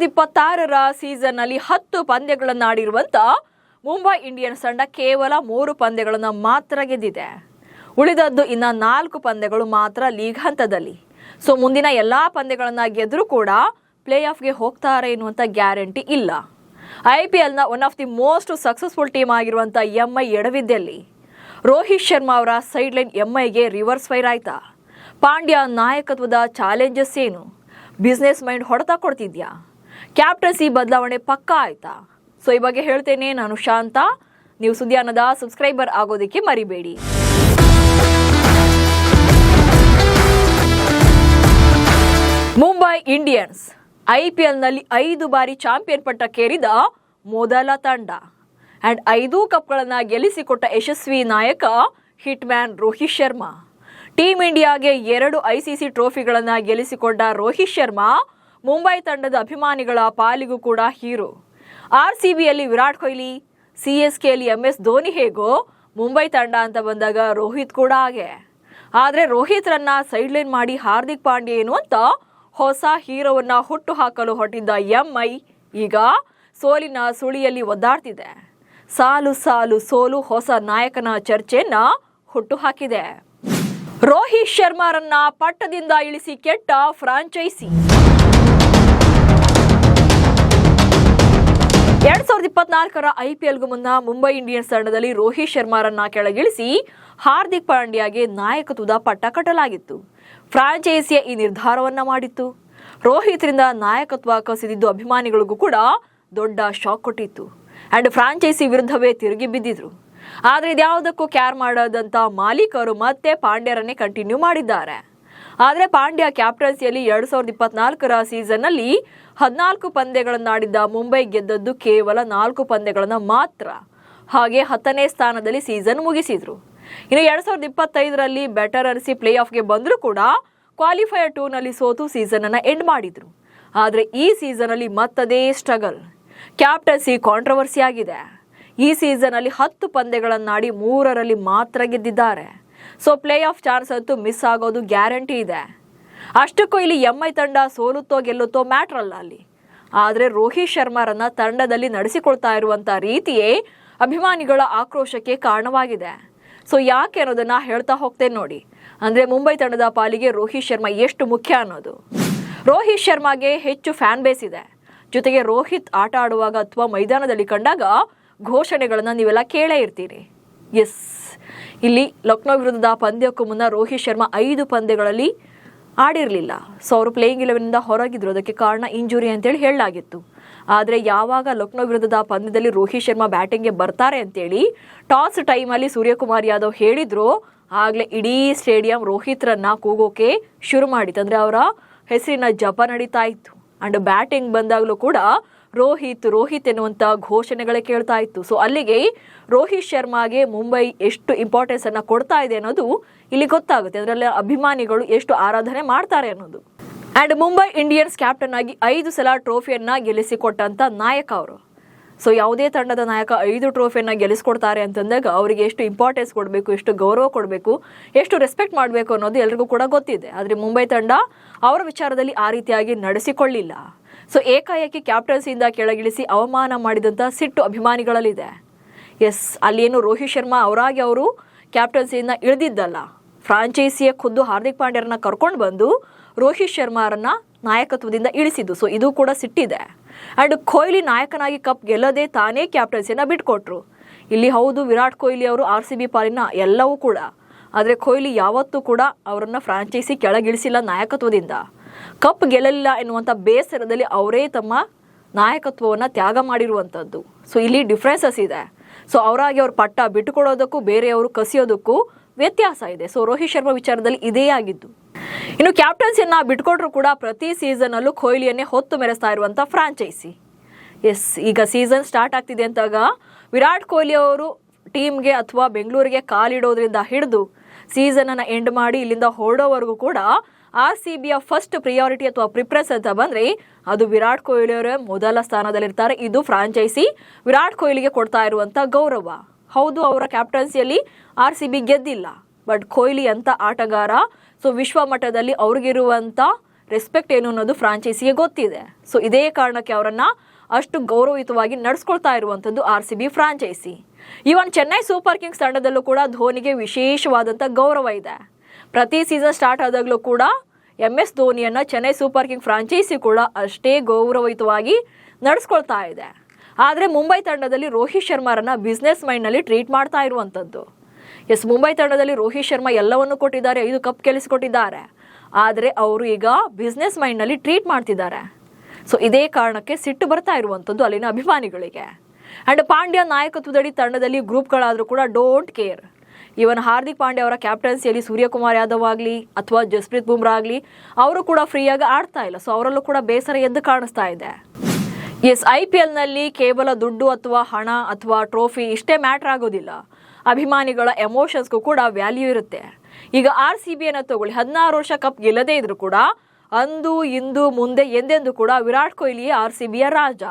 2026ರ ಸೀಸನ್ನಲ್ಲಿ 10 ಪಂದ್ಯಗಳನ್ನು ಆಡಿರುವಂತ ಮುಂಬೈ ಇಂಡಿಯನ್ಸ್ ತಂಡ ಕೇವಲ 3 ಪಂದ್ಯಗಳನ್ನು ಮಾತ್ರ ಗೆದ್ದಿದೆ. ಉಳಿದದ್ದು ಇನ್ನ 4 ಪಂದ್ಯಗಳು ಮಾತ್ರ ಲೀಗ್ ಹಂತದಲ್ಲಿ. ಸೊ ಮುಂದಿನ ಎಲ್ಲಾ ಪಂದ್ಯಗಳನ್ನು ಗೆದ್ದರೂ ಕೂಡ ಪ್ಲೇ ಆಫ್ಗೆ ಹೋಗ್ತಾರೆ ಎನ್ನುವಂಥ ಗ್ಯಾರಂಟಿ ಇಲ್ಲ. IPLನ one of the most successful team ಆಗಿರುವಂಥ MI ಎಡವಿದ್ದಲ್ಲಿ ರೋಹಿತ್ ಶರ್ಮಾ ಅವರ ಸೈಡ್ಲೈನ್ MIಗೆ ರಿವರ್ಸ್ ಫೈರ್ ಆಯ್ತಾ? ಪಾಂಡ್ಯ ನಾಯಕತ್ವದ ಚಾಲೆಂಜಸ್ ಏನು? ಬಿಸ್ನೆಸ್ ಮೈಂಡ್ ಹೊಡೆತ ಕೊಡ್ತಿದ್ಯಾ? ಕ್ಯಾಪ್ಟನ್ಸಿ ಬದಲಾವಣೆ ಪಕ್ಕಾ ಆಯ್ತಾ? ಸೊ ಈ ಬಗ್ಗೆ ಹೇಳ್ತೇನೆ. ನಾನು ಶಾಂತ. ನೀವು ಸುದ್ದಿಯಾನದ ಸಬ್ಸ್ಕ್ರೈಬರ್ ಆಗೋದಕ್ಕೆ ಮರಿಬೇಡಿ. ಮುಂಬೈ ಇಂಡಿಯನ್ಸ್ IPLನಲ್ಲಿ 5 ಬಾರಿ ಚಾಂಪಿಯನ್ ಪಟ್ಟಕ್ಕೇರಿದ ಮೊದಲ ತಂಡ ಅಂಡ್ 5 ಕಪ್ಗಳನ್ನು ಗೆಲ್ಲಿಸಿಕೊಟ್ಟ ಯಶಸ್ವಿ ನಾಯಕ hit man Rohit Sharma. Team ಇಂಡಿಯಾಗೆ 2 ICC ಟ್ರೋಫಿಗಳನ್ನು ಗೆಲ್ಲಿಸಿಕೊಂಡ ರೋಹಿತ್ ಶರ್ಮಾ ಮುಂಬೈ ತಂಡದ ಅಭಿಮಾನಿಗಳ ಪಾಲಿಗೂ ಕೂಡ ಹೀರೋ. RCBಯಲ್ಲಿ ವಿರಾಟ್ ಕೊಹ್ಲಿ, CSKಯಲ್ಲಿ MS ಧೋನಿ ಹೇಗೋ ಮುಂಬೈ ತಂಡ ಅಂತ ಬಂದಾಗ ರೋಹಿತ್ ಕೂಡ ಹಾಗೆ. ಆದರೆ ರೋಹಿತ್ರನ್ನ ಸೈಡ್ಲೈನ್ ಮಾಡಿ ಹಾರ್ದಿಕ್ ಪಾಂಡ್ಯ ಎನ್ನುವಂತ ಹೊಸ ಹೀರೋವನ್ನ ಹುಟ್ಟು ಹಾಕಲು ಹೊರಟಿದ್ದ MI ಈಗ ಸೋಲಿನ ಸುಳಿಯಲ್ಲಿ ಒದ್ದಾಡ್ತಿದೆ. ಸಾಲು ಸಾಲು ಸೋಲು ಹೊಸ ನಾಯಕನ ಚರ್ಚೆಯನ್ನ ಹುಟ್ಟು ಹಾಕಿದೆ. ರೋಹಿತ್ ಶರ್ಮಾರನ್ನ ಪಟ್ಟದಿಂದ ಇಳಿಸಿ ಕೆಟ್ಟ ಫ್ರಾಂಚೈಸಿ. 2024ರ IPLಗೂ ಮುನ್ನ ಮುಂಬೈ ಇಂಡಿಯನ್ಸ್ ತಂಡದಲ್ಲಿ ರೋಹಿತ್ ಶರ್ಮಾರನ್ನ ಕೆಳಗಿಳಿಸಿ ಹಾರ್ದಿಕ್ ಪಾಂಡ್ಯಗೆ ನಾಯಕತ್ವದ ಪಟ್ಟ ಕಟ್ಟಲಾಗಿತ್ತು. ಫ್ರಾಂಚೈಸಿಯ ಈ ನಿರ್ಧಾರವನ್ನ ಮಾಡಿತ್ತು. ರೋಹಿತ್ರಿಂದ ನಾಯಕತ್ವ ಕಸಿದಿದ್ದು ಅಭಿಮಾನಿಗಳಿಗೂ ಕೂಡ ದೊಡ್ಡ ಶಾಕ್ ಕೊಟ್ಟಿತ್ತು ಅಂಡ್ ಫ್ರಾಂಚೈಸಿ ವಿರುದ್ಧವೇ ತಿರುಗಿ ಬಿದ್ದಿದ್ರು. ಆದರೆ ಇದ್ಯಾವುದಕ್ಕೂ ಕ್ಯಾರ್ ಮಾಡದಂತ ಮಾಲೀಕರು ಮತ್ತೆ ಪಾಂಡ್ಯರನ್ನೇ ಕಂಟಿನ್ಯೂ ಮಾಡಿದ್ದಾರೆ. ಆದರೆ ಪಾಂಡ್ಯ ಕ್ಯಾಪ್ಟನ್ಸಿಯಲ್ಲಿ 2024ರ ಸೀಸನ್ನಲ್ಲಿ 14 ಪಂದ್ಯಗಳನ್ನಾಡಿದ್ದ ಮುಂಬೈ ಗೆದ್ದದ್ದು ಕೇವಲ 4 ಪಂದ್ಯಗಳನ್ನು ಮಾತ್ರ. ಹಾಗೆ 10ನೇ ಸ್ಥಾನದಲ್ಲಿ ಸೀಸನ್ ಮುಗಿಸಿದ್ರು. ಇನ್ನು 2025ರಲ್ಲಿ ಬೆಟರ್ ಅನಿಸಿ ಪ್ಲೇ ಆಫ್ಗೆ ಬಂದರೂ ಕೂಡ ಕ್ವಾಲಿಫೈಯರ್ 2ನಲ್ಲಿ ಸೋತು ಸೀಸನ್ ಅನ್ನ ಎಂಡ್ ಮಾಡಿದ್ರು. ಆದರೆ ಈ ಸೀಸನ್ ಅಲ್ಲಿ ಮತ್ತದೇ ಸ್ಟ್ರಗಲ್. ಕ್ಯಾಪ್ಟನ್ಸಿ ಕಾಂಟ್ರವರ್ಸಿ ಆಗಿದೆ. ಈ ಸೀಸನ್ ಅಲ್ಲಿ 10 ಪಂದ್ಯಗಳನ್ನಾಡಿ 3ರಲ್ಲಿ ಮಾತ್ರ ಗೆದ್ದಿದ್ದಾರೆ. ಸೊ ಪ್ಲೇ ಆಫ್ ಚಾನ್ಸ್ ಅಂತೂ ಮಿಸ್ ಆಗೋದು ಗ್ಯಾರಂಟಿ ಇದೆ. ಅಷ್ಟಕ್ಕೂ ಇಲ್ಲಿ MI ತಂಡ ಸೋಲುತ್ತೋ ಗೆಲ್ಲುತ್ತೋ ಮ್ಯಾಟ್ರ್ ಅಲ್ಲ ಅಲ್ಲಿ. ಆದರೆ ರೋಹಿತ್ ಶರ್ಮಾರನ್ನ ತಂಡದಲ್ಲಿ ನಡೆಸಿಕೊಳ್ತಾ ಇರುವಂತ ರೀತಿಯೇ ಅಭಿಮಾನಿಗಳ ಆಕ್ರೋಶಕ್ಕೆ ಕಾರಣವಾಗಿದೆ. ಸೊ ಯಾಕೆ ಅನ್ನೋದನ್ನ ಹೇಳ್ತಾ ಹೋಗ್ತೇನೆ ನೋಡಿ. ಅಂದ್ರೆ ಮುಂಬೈ ತಂಡದ ಪಾಲಿಗೆ ರೋಹಿತ್ ಶರ್ಮಾ ಎಷ್ಟು ಮುಖ್ಯ ಅನ್ನೋದು. ರೋಹಿತ್ ಶರ್ಮಾಗೆ ಹೆಚ್ಚು ಫ್ಯಾನ್ ಬೇಸ್ ಇದೆ. ಜೊತೆಗೆ ರೋಹಿತ್ ಆಟ ಆಡುವಾಗ ಅಥವಾ ಮೈದಾನದಲ್ಲಿ ಕಂಡಾಗ ಘೋಷಣೆಗಳನ್ನ ನೀವೆಲ್ಲ ಕೇಳೇ ಇರ್ತೀರಿ. ಎಸ್, ಇಲ್ಲಿ ಲಕ್ನೋ ವಿರುದ್ಧದ ಪಂದ್ಯಕ್ಕೂ ಮುನ್ನ ರೋಹಿತ್ ಶರ್ಮಾ 5 ಪಂದ್ಯಗಳಲ್ಲಿ ಆಡಿರಲಿಲ್ಲ. ಸೊ ಅವರು ಪ್ಲೇಯಿಂಗ್ 11ನಿಂದ ಹೊರಗಿದ್ರು. ಅದಕ್ಕೆ ಕಾರಣ ಇಂಜುರಿ ಅಂತೇಳಿ ಹೇಳಲಾಗಿತ್ತು. ಆದರೆ ಯಾವಾಗ ಲಕ್ನೋ ವಿರುದ್ಧದ ಪಂದ್ಯದಲ್ಲಿ ರೋಹಿತ್ ಶರ್ಮಾ ಬ್ಯಾಟಿಂಗ್ಗೆ ಬರ್ತಾರೆ ಅಂತೇಳಿ ಟಾಸ್ ಟೈಮಲ್ಲಿ ಸೂರ್ಯಕುಮಾರ್ ಯಾದವ್ ಹೇಳಿದ್ರು, ಆಗಲೇ ಇಡೀ ಸ್ಟೇಡಿಯಂ ರೋಹಿತ್ರನ್ನ ಕೂಗೋಕೆ ಶುರು ಮಾಡಿತ್ತು. ಅಂದರೆ ಅವರ ಹೆಸರಿನ ಜಪ ನಡೀತಾ ಇತ್ತು. ಅಂಡ್ ಬ್ಯಾಟಿಂಗ್ ಬಂದಾಗಲೂ ಕೂಡ ರೋಹಿತ್ ಎನ್ನುವಂಥ ಘೋಷಣೆಗಳೇ ಕೇಳ್ತಾ ಇತ್ತು. ಸೊ ಅಲ್ಲಿಗೆ ರೋಹಿತ್ ಶರ್ಮಾಗೆ ಮುಂಬೈ ಎಷ್ಟು ಇಂಪಾರ್ಟೆನ್ಸ್ ಅನ್ನ ಕೊಡ್ತಾ ಇದೆ ಅನ್ನೋದು ಇಲ್ಲಿ ಗೊತ್ತಾಗುತ್ತೆ. ಅದರಲ್ಲಿ ಅಭಿಮಾನಿಗಳು ಎಷ್ಟು ಆರಾಧನೆ ಮಾಡ್ತಾರೆ ಅನ್ನೋದು. ಅಂಡ್ ಮುಂಬೈ ಇಂಡಿಯನ್ಸ್ ಕ್ಯಾಪ್ಟನ್ ಆಗಿ 5 ಸಲ ಟ್ರೋಫಿಯನ್ನ ಗೆಲ್ಲಿಸಿಕೊಟ್ಟಂತ ನಾಯಕ ಅವರು. ಸೊ ಯಾವುದೇ ತಂಡದ ನಾಯಕ 5 ಟ್ರೋಫಿಯನ್ನ ಗೆಲ್ಲಿಸ್ಕೊಡ್ತಾರೆ ಅಂತಂದಾಗ ಅವರಿಗೆ ಎಷ್ಟು ಇಂಪಾರ್ಟೆನ್ಸ್ ಕೊಡಬೇಕು, ಎಷ್ಟು ಗೌರವ ಕೊಡಬೇಕು, ಎಷ್ಟು ರೆಸ್ಪೆಕ್ಟ್ ಮಾಡಬೇಕು ಅನ್ನೋದು ಎಲ್ರಿಗೂ ಕೂಡ ಗೊತ್ತಿದೆ. ಆದರೆ ಮುಂಬೈ ತಂಡ ಅವರ ವಿಚಾರದಲ್ಲಿ ಆ ರೀತಿಯಾಗಿ ನಡೆಸಿಕೊಳ್ಳಿಲ್ಲ. ಸೊ ಏಕಾಏಕಿ ಕ್ಯಾಪ್ಟನ್ಸಿಯಿಂದ ಕೆಳಗಿಳಿಸಿ ಅವಮಾನ ಮಾಡಿದಂಥ ಸಿಟ್ಟು ಅಭಿಮಾನಿಗಳಲ್ಲಿದೆ. ಎಸ್, ಅಲ್ಲೇನು ರೋಹಿತ್ ಶರ್ಮಾ ಅವರಾಗಿ ಅವರು ಕ್ಯಾಪ್ಟನ್ಸಿಯಿಂದ ಇಳಿದಿದ್ದಲ್ಲ. ಫ್ರಾಂಚೈಸಿಯ ಖುದ್ದು ಹಾರ್ದಿಕ್ ಪಾಂಡ್ಯರನ್ನ ಕರ್ಕೊಂಡು ಬಂದು ರೋಹಿತ್ ಶರ್ಮಾರನ್ನ ನಾಯಕತ್ವದಿಂದ ಇಳಿಸಿದ್ದು. ಸೊ ಇದು ಕೂಡ ಸಿಟ್ಟಿದೆ. ಅಂಡ್ ಕೊಹ್ಲಿ ನಾಯಕನಾಗಿ ಕಪ್ ಗೆಲ್ಲದೆ ತಾನೇ ಕ್ಯಾಪ್ಟನ್ಸಿಯನ್ನ ಬಿಟ್ಕೊಟ್ರು. ಇಲ್ಲಿ ಹೌದು, ವಿರಾಟ್ ಕೊಹ್ಲಿ ಅವರು RCB ಪಾಲಿನ ಎಲ್ಲವೂ ಕೂಡ. ಆದರೆ ಕೊಹ್ಲಿ ಯಾವತ್ತೂ ಕೂಡ ಅವರನ್ನ ಫ್ರಾಂಚೈಸಿ ಕೆಳಗಿಳಿಸಿಲ್ಲ ನಾಯಕತ್ವದಿಂದ. ಕಪ್ ಗೆಲ್ಲಲಿಲ್ಲ ಎನ್ನುವಂಥ ಬೇಸರದಲ್ಲಿ ಅವರೇ ತಮ್ಮ ನಾಯಕತ್ವವನ್ನು ತ್ಯಾಗ ಮಾಡಿರುವಂಥದ್ದು. ಸೊ ಇಲ್ಲಿ ಡಿಫ್ರೆನ್ಸಸ್ ಇದೆ. ಸೊ ಅವರಾಗಿ ಅವ್ರ ಪಟ್ಟ ಬಿಟ್ಟುಕೊಡೋದಕ್ಕೂ ಬೇರೆಯವರು ಕಸಿಯೋದಕ್ಕೂ ವ್ಯತ್ಯಾಸ ಇದೆ. ಸೊ ರೋಹಿತ್ ಶರ್ಮಾ ವಿಚಾರದಲ್ಲಿ ಇದೇ ಆಗಿದ್ದು. ಇನ್ನು ಕ್ಯಾಪ್ಟನ್ಸಿಯನ್ನ ಬಿಟ್ಕೊಟ್ರು ಕೂಡ ಪ್ರತಿ ಸೀಸನ್ನಲ್ಲೂ ಕೊಹ್ಲಿಯನ್ನೇ ಹೊತ್ತು ಮೆರೆಸ್ತಾ ಇರುವಂಥ ಫ್ರಾಂಚೈಸಿ. ಎಸ್, ಈಗ ಸೀಸನ್ ಸ್ಟಾರ್ಟ್ ಆಗ್ತಿದೆ ಅಂತಾಗ ವಿರಾಟ್ ಕೊಹ್ಲಿ ಅವರು ಟೀಮ್ಗೆ ಅಥವಾ ಬೆಂಗಳೂರಿಗೆ ಕಾಲಿಡೋದ್ರಿಂದ ಹಿಡಿದು ಸೀಸನನ್ನು ಎಂಡ್ ಮಾಡಿ ಇಲ್ಲಿಂದ ಹೊರಡೋವರೆಗೂ ಕೂಡ RCBಯ ಫಸ್ಟ್ ಪ್ರಿಯಾರಿಟಿ ಅಥವಾ ಪ್ರಿಫರೆನ್ಸ್ ಅಂತ ಬಂದರೆ ಅದು ವಿರಾಟ್ ಕೊಹ್ಲಿ ಅವರ ಮೊದಲ ಸ್ಥಾನದಲ್ಲಿರ್ತಾರೆ. ಇದು ಫ್ರಾಂಚೈಸಿ ವಿರಾಟ್ ಕೊಹ್ಲಿಗೆ ಕೊಡ್ತಾ ಇರುವಂಥ ಗೌರವ. ಹೌದು, ಅವರ ಕ್ಯಾಪ್ಟನ್ಸಿಯಲ್ಲಿ RCB ಗೆದ್ದಿಲ್ಲ, ಬಟ್ ಕೊಹ್ಲಿ ಅಂತ ಆಟಗಾರ. ಸೊ ವಿಶ್ವ ಮಟ್ಟದಲ್ಲಿ ಅವ್ರಿಗಿರುವಂಥ ರೆಸ್ಪೆಕ್ಟ್ ಏನು ಅನ್ನೋದು ಫ್ರಾಂಚೈಸಿಗೆ ಗೊತ್ತಿದೆ. ಸೊ ಇದೇ ಕಾರಣಕ್ಕೆ ಅವರನ್ನ ಅಷ್ಟು ಗೌರವಯುತವಾಗಿ ನಡೆಸ್ಕೊಳ್ತಾ ಇರುವಂಥದ್ದು RCB ಫ್ರಾಂಚೈಸಿ. ಇವನ್ ಚೆನ್ನೈ ಸೂಪರ್ ಕಿಂಗ್ಸ್ ತಂಡದಲ್ಲೂ ಕೂಡ ಧೋನಿಗೆ ವಿಶೇಷವಾದಂಥ ಗೌರವ ಇದೆ. ಪ್ರತಿ ಸೀಸನ್ ಸ್ಟಾರ್ಟ್ ಆದಾಗಲೂ ಕೂಡ MS ಧೋನಿಯನ್ನ ಚೆನ್ನೈ ಸೂಪರ್ ಕಿಂಗ್ ಫ್ರಾಂಚೈಸಿ ಕೂಡ ಅಷ್ಟೇ ಗೌರವಯುತವಾಗಿ ನಡೆಸ್ಕೊಳ್ತಾ ಇದೆ. ಆದರೆ ಮುಂಬೈ ತಂಡದಲ್ಲಿ ರೋಹಿತ್ ಶರ್ಮಾರನ್ನ ಬಿಸ್ನೆಸ್ ಮೈಂಡ್ನಲ್ಲಿ ಟ್ರೀಟ್ ಮಾಡ್ತಾ ಇರುವಂಥದ್ದು. ಮುಂಬೈ ತಂಡದಲ್ಲಿ ರೋಹಿತ್ ಶರ್ಮಾ ಎಲ್ಲವನ್ನೂ ಕೊಟ್ಟಿದ್ದಾರೆ, 5 ಕಪ್ ಗೆಲ್ಲಿಸಿಕೊಟ್ಟಿದ್ದಾರೆ. ಆದರೆ ಅವರು ಈಗ ಬಿಸ್ನೆಸ್ ಮೈಂಡ್ನಲ್ಲಿ ಟ್ರೀಟ್ ಮಾಡ್ತಿದ್ದಾರೆ. ಸೊ ಇದೇ ಕಾರಣಕ್ಕೆ ಸಿಟ್ಟು ಬರ್ತಾ ಇರುವಂಥದ್ದು ಅಲ್ಲಿನ ಅಭಿಮಾನಿಗಳಿಗೆ. ಅಂಡ್ ಪಾಂಡ್ಯ ನಾಯಕತ್ವದಡಿ ತಂಡದಲ್ಲಿ ಗ್ರೂಪ್ಗಳಾದರೂ ಕೂಡ ಡೋಂಟ್ ಕೇರ್. ಇವನ್ ಹಾರ್ದಿಕ್ ಪಾಂಡ್ಯ ಅವರ ಕ್ಯಾಪ್ಟನ್ಸಿಯಲ್ಲಿ ಸೂರ್ಯಕುಮಾರ್ ಯಾದವ್ ಆಗಲಿ ಅಥವಾ ಜಸ್ಪ್ರೀತ್ ಬುಮ್ರಾ ಆಗಲಿ ಅವರು ಕೂಡ ಫ್ರೀಯಾಗಿ ಆಡ್ತಾ ಇಲ್ಲ. ಸೊ ಅವರಲ್ಲೂ ಕೂಡ ಬೇಸರ ಎದ್ದು ಕಾಣಿಸ್ತಾ ಇದೆ. IPLನಲ್ಲಿ ಕೇವಲ ದುಡ್ಡು ಅಥವಾ ಹಣ ಅಥವಾ ಟ್ರೋಫಿ ಇಷ್ಟೇ ಮ್ಯಾಟರ್ ಆಗೋದಿಲ್ಲ. ಅಭಿಮಾನಿಗಳ ಎಮೋಷನ್ಸ್ಗೂ ಕೂಡ ವ್ಯಾಲ್ಯೂ ಇರುತ್ತೆ. ಈಗ RCBಯನ್ನು ತಗೊಳ್ಳಿ, 16 ವರ್ಷ ಕಪ್ ಗೆಲ್ಲದೇ ಇದ್ರು ಕೂಡ ಅಂದು ಇಂದು ಮುಂದೆ ಎಂದೆಂದು ಕೂಡ ವಿರಾಟ್ ಕೊಹ್ಲಿಯೇ RCBಯ ರಾಜ.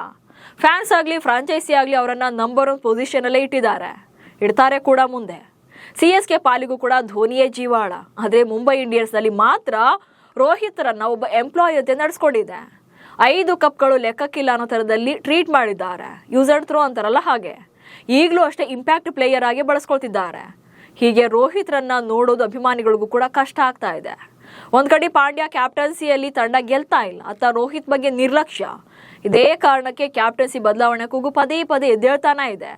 ಫ್ಯಾನ್ಸ್ ಆಗಲಿ ಫ್ರಾಂಚೈಸಿ ಆಗಲಿ ಅವರನ್ನ ನಂಬರ್ 1 ಪೊಸಿಷನಲ್ಲೇ ಇಡ್ತಾರೆ ಕೂಡ ಮುಂದೆ. CSK ಪಾಲಿಗೂ ಕೂಡ ಧೋನಿಯೇ ಜೀವಾಳ. ಆದರೆ ಮುಂಬೈ ಇಂಡಿಯನ್ಸ್ನಲ್ಲಿ ಮಾತ್ರ ರೋಹಿತ್ರನ್ನ ಒಬ್ಬ ಎಂಪ್ಲಾಯ್ ಜೊತೆ ನಡೆಸ್ಕೊಂಡಿದೆ. 5 ಕಪ್ಗಳು ಲೆಕ್ಕಕ್ಕಿಲ್ಲ ಅನ್ನೋ ಥರದಲ್ಲಿ ಟ್ರೀಟ್ ಮಾಡಿದ್ದಾರೆ. ಯೂಸ್ ಅಂಡ್ ಥ್ರೋ ಅಂತಾರಲ್ಲ ಹಾಗೆ. ಈಗಲೂ ಅಷ್ಟೇ ಇಂಪ್ಯಾಕ್ಟ್ ಪ್ಲೇಯರ್ ಆಗಿ ಬಳಸ್ಕೊಳ್ತಿದ್ದಾರೆ. ಹೀಗೆ ರೋಹಿತ್ರನ್ನ ನೋಡೋದು ಅಭಿಮಾನಿಗಳಿಗೂ ಕೂಡ ಕಷ್ಟ ಆಗ್ತಾ ಇದೆ. ಒಂದ್ ಕಡೆ ಪಾಂಡ್ಯ ಕ್ಯಾಪ್ಟನ್ಸಿಯಲ್ಲಿ ತಂಡ ಗೆಲ್ತಾ ಇಲ್ಲ ಅಥವಾ ರೋಹಿತ್ ಬಗ್ಗೆ ನಿರ್ಲಕ್ಷ್ಯ. ಇದೇ ಕಾರಣಕ್ಕೆ ಕ್ಯಾಪ್ಟನ್ಸಿ ಬದಲಾವಣೆ ಕೂಗು ಪದೇ ಪದೇ ಎದ್ದೇಳ್ತಾನೆ ಇದೆ.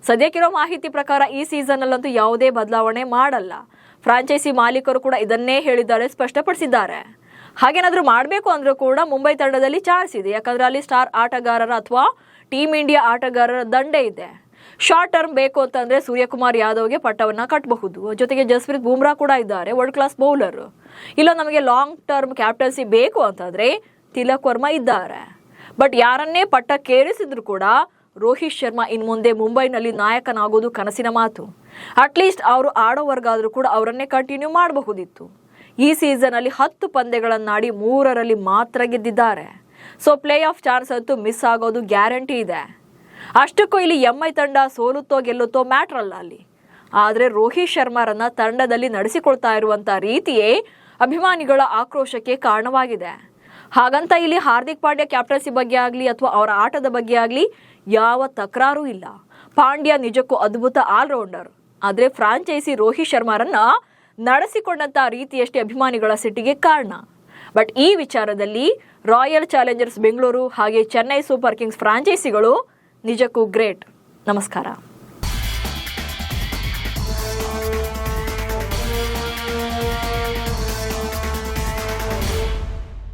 ಸದ್ಯಕ್ಕಿರೋ ಮಾಹಿತಿ ಪ್ರಕಾರ ಈ ಸೀಸನ್ ಅಲ್ಲಂತೂ ಯಾವುದೇ ಬದಲಾವಣೆ ಮಾಡಲ್ಲ. ಫ್ರಾಂಚೈಸಿ ಮಾಲೀಕರು ಕೂಡ ಇದನ್ನೇ ಹೇಳಿದ್ದಾರೆ, ಸ್ಪಷ್ಟಪಡಿಸಿದ್ದಾರೆ. ಹಾಗೇನಾದ್ರೂ ಮಾಡಬೇಕು ಅಂದ್ರೂ ಕೂಡ ಮುಂಬೈ ತಂಡದಲ್ಲಿ ಚಾನ್ಸ್ ಇದೆ. ಯಾಕಂದ್ರೆ ಅಲ್ಲಿ ಸ್ಟಾರ್ ಆಟಗಾರರ ಅಥವಾ ಟೀಮ್ ಇಂಡಿಯಾ ಆಟಗಾರರ ದಂಡೆ ಇದೆ. ಶಾರ್ಟ್ ಟರ್ಮ್ ಬೇಕು ಅಂತಂದ್ರೆ ಸೂರ್ಯಕುಮಾರ್ ಯಾದವ್ಗೆ ಪಟ್ಟವನ್ನ ಕಟ್ಟಬಹುದು. ಜೊತೆಗೆ ಜಸ್ಪ್ರೀತ್ ಬುಮ್ರಾ ಕೂಡ ಇದ್ದಾರೆ, ವರ್ಲ್ಡ್ ಕ್ಲಾಸ್ ಬೌಲರ್. ಇಲ್ಲ ನಮಗೆ ಲಾಂಗ್ ಟರ್ಮ್ ಕ್ಯಾಪ್ಟನ್ಸಿ ಬೇಕು ಅಂತಂದ್ರೆ ತಿಲಕ್ ವರ್ಮಾ ಇದ್ದಾರೆ. ಬಟ್ ಯಾರನ್ನೇ ಪಟ್ಟಕ್ಕೇರಿಸಿದ್ರು ಕೂಡ ರೋಹಿತ್ ಶರ್ಮಾ ಇನ್ನು ಮುಂದೆ ಮುಂಬೈನಲ್ಲಿ ನಾಯಕನಾಗೋದು ಕನಸಿನ ಮಾತು. ಅಟ್ಲೀಸ್ಟ್ ಅವರು ಆಡೋವರ್ಗಾದ್ರೂ ಕೂಡ ಅವರನ್ನೇ ಕಂಟಿನ್ಯೂ ಮಾಡಬಹುದಿತ್ತು. ಈ ಸೀಸನ್ ಅಲ್ಲಿ 10 ಪಂದ್ಯಗಳನ್ನಾಡಿ 3ರಲ್ಲಿ ಮಾತ್ರ ಗೆದ್ದಿದ್ದಾರೆ. ಸೊ ಪ್ಲೇ ಆಫ್ ಚಾನ್ಸ್ ಅಂತೂ ಮಿಸ್ ಆಗೋದು ಗ್ಯಾರಂಟಿ ಇದೆ. ಅಷ್ಟಕ್ಕೂ ಇಲ್ಲಿ MI ತಂಡ ಸೋಲುತ್ತೋ ಗೆಲ್ಲುತ್ತೋ ಮ್ಯಾಟ್ರ್ ಅಲ್ಲ ಅಲ್ಲಿ. ಆದರೆ ರೋಹಿತ್ ಶರ್ಮಾರನ್ನ ತಂಡದಲ್ಲಿ ನಡೆಸಿಕೊಳ್ತಾ ಇರುವಂತ ರೀತಿಯೇ ಅಭಿಮಾನಿಗಳ ಆಕ್ರೋಶಕ್ಕೆ ಕಾರಣವಾಗಿದೆ. ಹಾಗಂತ ಇಲ್ಲಿ ಹಾರ್ದಿಕ್ ಪಾಂಡ್ಯ ಕ್ಯಾಪ್ಟನ್ಸಿ ಬಗ್ಗೆ ಆಗಲಿ ಅಥವಾ ಅವರ ಆಟದ ಬಗ್ಗೆ ಆಗಲಿ ಯಾವ ತಕರಾರು ಇಲ್ಲ. ಪಾಂಡ್ಯ ನಿಜಕ್ಕೂ ಅದ್ಭುತ ಆಲ್ರೌಂಡರ್. ಆದರೆ ಫ್ರಾಂಚೈಸಿ ರೋಹಿತ್ ಶರ್ಮಾರನ್ನ ನಡೆಸಿಕೊಂಡಂತ ರೀತಿಯಷ್ಟೇ ಅಭಿಮಾನಿಗಳ ಸಿಟ್ಟಿಗೆ ಕಾರಣ. ಬಟ್ ಈ ವಿಚಾರದಲ್ಲಿ ರಾಯಲ್ ಚಾಲೆಂಜರ್ಸ್ ಬೆಂಗಳೂರು ಹಾಗೆ ಚೆನ್ನೈ ಸೂಪರ್ ಕಿಂಗ್ಸ್ ಫ್ರಾಂಚೈಸಿಗಳು ನಿಜಕ್ಕೂ ಗ್ರೇಟ್. ನಮಸ್ಕಾರ.